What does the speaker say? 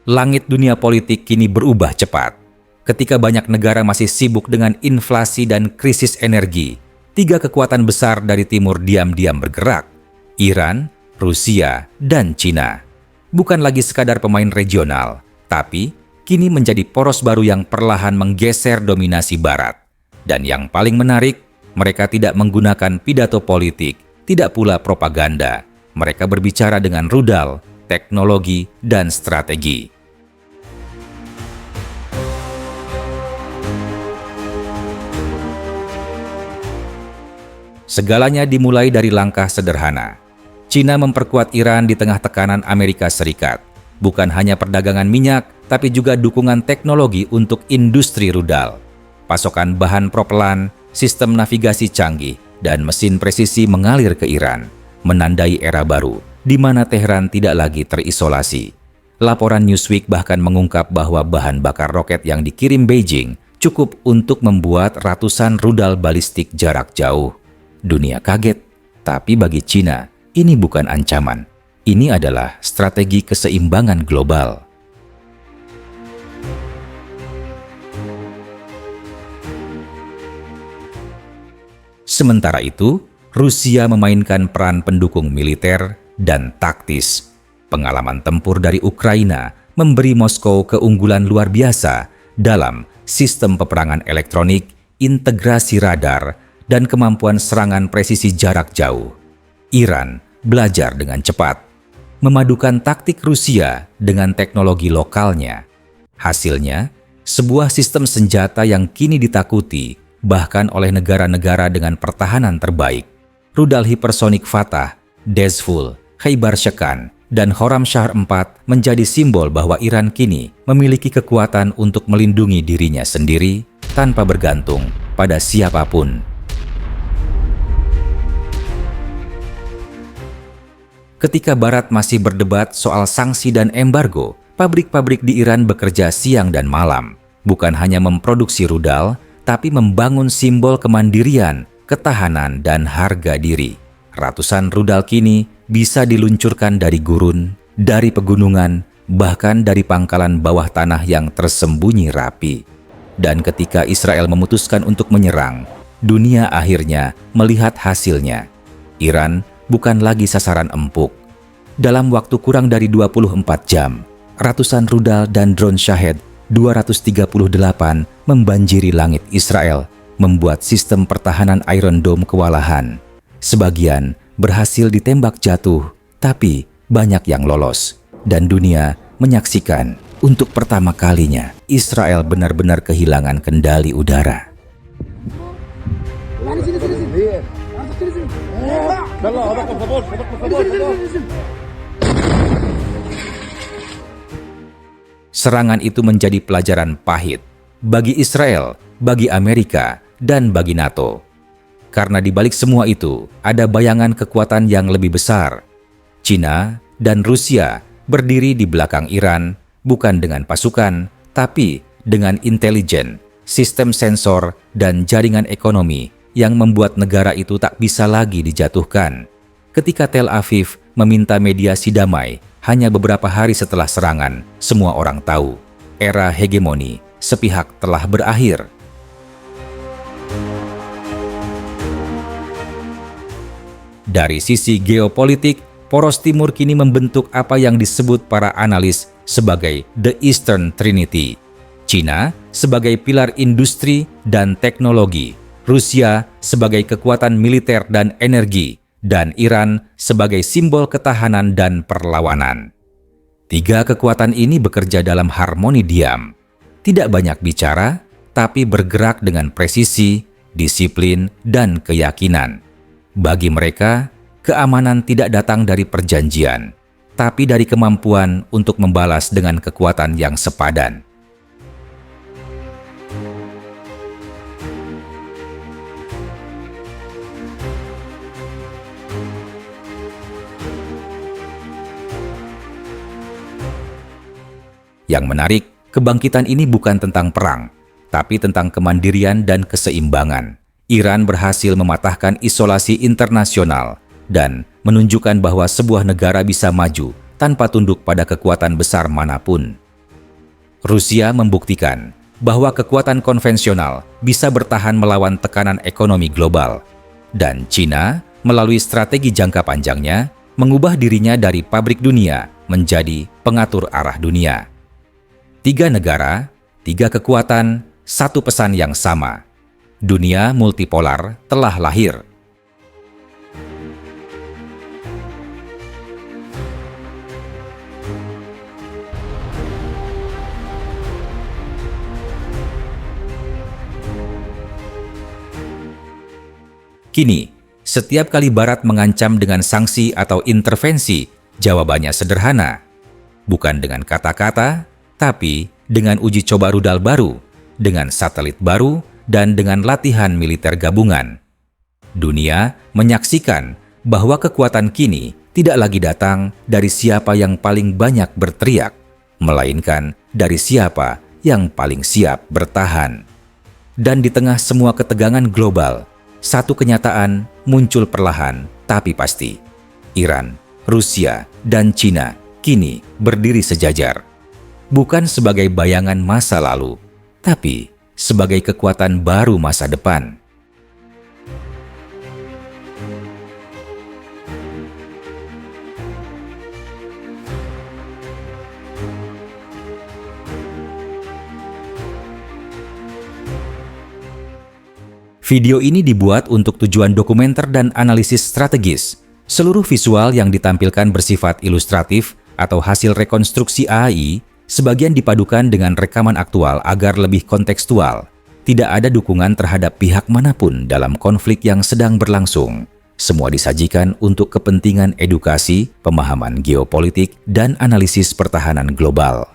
Langit dunia politik kini berubah cepat. Ketika banyak negara masih sibuk dengan inflasi dan krisis energi, tiga kekuatan besar dari timur diam-diam bergerak: Iran, Rusia, dan Cina. Bukan lagi sekadar pemain regional, tapi kini menjadi poros baru yang perlahan menggeser dominasi Barat. Dan yang paling menarik, mereka tidak menggunakan pidato politik, tidak pula propaganda. Mereka berbicara dengan rudal, teknologi, dan strategi. Segalanya dimulai dari langkah sederhana. Cina memperkuat Iran di tengah tekanan Amerika Serikat. Bukan hanya perdagangan minyak, tapi juga dukungan teknologi untuk industri rudal. Pasokan bahan propelan, sistem navigasi canggih, dan mesin presisi mengalir ke Iran, menandai era baru, di mana Teheran tidak lagi terisolasi. Laporan Newsweek bahkan mengungkap bahwa bahan bakar roket yang dikirim Beijing cukup untuk membuat ratusan rudal balistik jarak jauh. Dunia kaget, tapi bagi Cina, ini bukan ancaman. Ini adalah strategi keseimbangan global. Sementara itu, Rusia memainkan peran pendukung militer dan taktis. Pengalaman tempur dari Ukraina memberi Moskow keunggulan luar biasa dalam sistem peperangan elektronik, integrasi radar, dan kemampuan serangan presisi jarak jauh. Iran belajar dengan cepat, memadukan taktik Rusia dengan teknologi lokalnya. Hasilnya, sebuah sistem senjata yang kini ditakuti bahkan oleh negara-negara dengan pertahanan terbaik. Rudal hipersonik Fatah, Dezful, Khaibar-Shekan, dan Khorramshahr 4 menjadi simbol bahwa Iran kini memiliki kekuatan untuk melindungi dirinya sendiri tanpa bergantung pada siapapun. Ketika Barat masih berdebat soal sanksi dan embargo, pabrik-pabrik di Iran bekerja siang dan malam, bukan hanya memproduksi rudal, tapi membangun simbol kemandirian, ketahanan, dan harga diri. Ratusan rudal kini bisa diluncurkan dari gurun, dari pegunungan, bahkan dari pangkalan bawah tanah yang tersembunyi rapi. Dan ketika Israel memutuskan untuk menyerang, dunia akhirnya melihat hasilnya. Iran bukan lagi sasaran empuk. Dalam waktu kurang dari 24 jam, ratusan rudal dan drone Shahed 238 membanjiri langit Israel, membuat sistem pertahanan Iron Dome kewalahan. Sebagian berhasil ditembak jatuh, tapi banyak yang lolos. Dan dunia menyaksikan untuk pertama kalinya Israel benar-benar kehilangan kendali udara. Serangan itu menjadi pelajaran pahit bagi Israel, bagi Amerika, dan bagi NATO. Karena di balik semua itu, ada bayangan kekuatan yang lebih besar. Cina dan Rusia berdiri di belakang Iran, bukan dengan pasukan, tapi dengan intelijen, sistem sensor, dan jaringan ekonomi yang membuat negara itu tak bisa lagi dijatuhkan. Ketika Tel Aviv meminta mediasi damai, hanya beberapa hari setelah serangan, semua orang tahu, era hegemoni sepihak telah berakhir. Dari sisi geopolitik, poros timur kini membentuk apa yang disebut para analis sebagai The Eastern Trinity. Cina sebagai pilar industri dan teknologi, Rusia sebagai kekuatan militer dan energi, dan Iran sebagai simbol ketahanan dan perlawanan. Tiga kekuatan ini bekerja dalam harmoni diam. Tidak banyak bicara, tapi bergerak dengan presisi, disiplin, dan keyakinan. Bagi mereka, keamanan tidak datang dari perjanjian, tapi dari kemampuan untuk membalas dengan kekuatan yang sepadan. Yang menarik, kebangkitan ini bukan tentang perang, tapi tentang kemandirian dan keseimbangan. Iran berhasil mematahkan isolasi internasional dan menunjukkan bahwa sebuah negara bisa maju tanpa tunduk pada kekuatan besar manapun. Rusia membuktikan bahwa kekuatan konvensional bisa bertahan melawan tekanan ekonomi global, dan China melalui strategi jangka panjangnya mengubah dirinya dari pabrik dunia menjadi pengatur arah dunia. 3 negara, 3 kekuatan, satu pesan yang sama. Dunia multipolar telah lahir. Kini, setiap kali Barat mengancam dengan sanksi atau intervensi, jawabannya sederhana. Bukan dengan kata-kata, tapi dengan uji coba rudal baru, dengan satelit baru, dan dengan latihan militer gabungan. Dunia menyaksikan bahwa kekuatan kini tidak lagi datang dari siapa yang paling banyak berteriak, melainkan dari siapa yang paling siap bertahan. Dan di tengah semua ketegangan global, satu kenyataan muncul perlahan tapi pasti. Iran, Rusia, dan China kini berdiri sejajar. Bukan sebagai bayangan masa lalu, tapi sebagai kekuatan baru masa depan. Video ini dibuat untuk tujuan dokumenter dan analisis strategis. Seluruh visual yang ditampilkan bersifat ilustratif atau hasil rekonstruksi AI, sebagian dipadukan dengan rekaman aktual agar lebih kontekstual. Tidak ada dukungan terhadap pihak manapun dalam konflik yang sedang berlangsung. Semua disajikan untuk kepentingan edukasi, pemahaman geopolitik, dan analisis pertahanan global.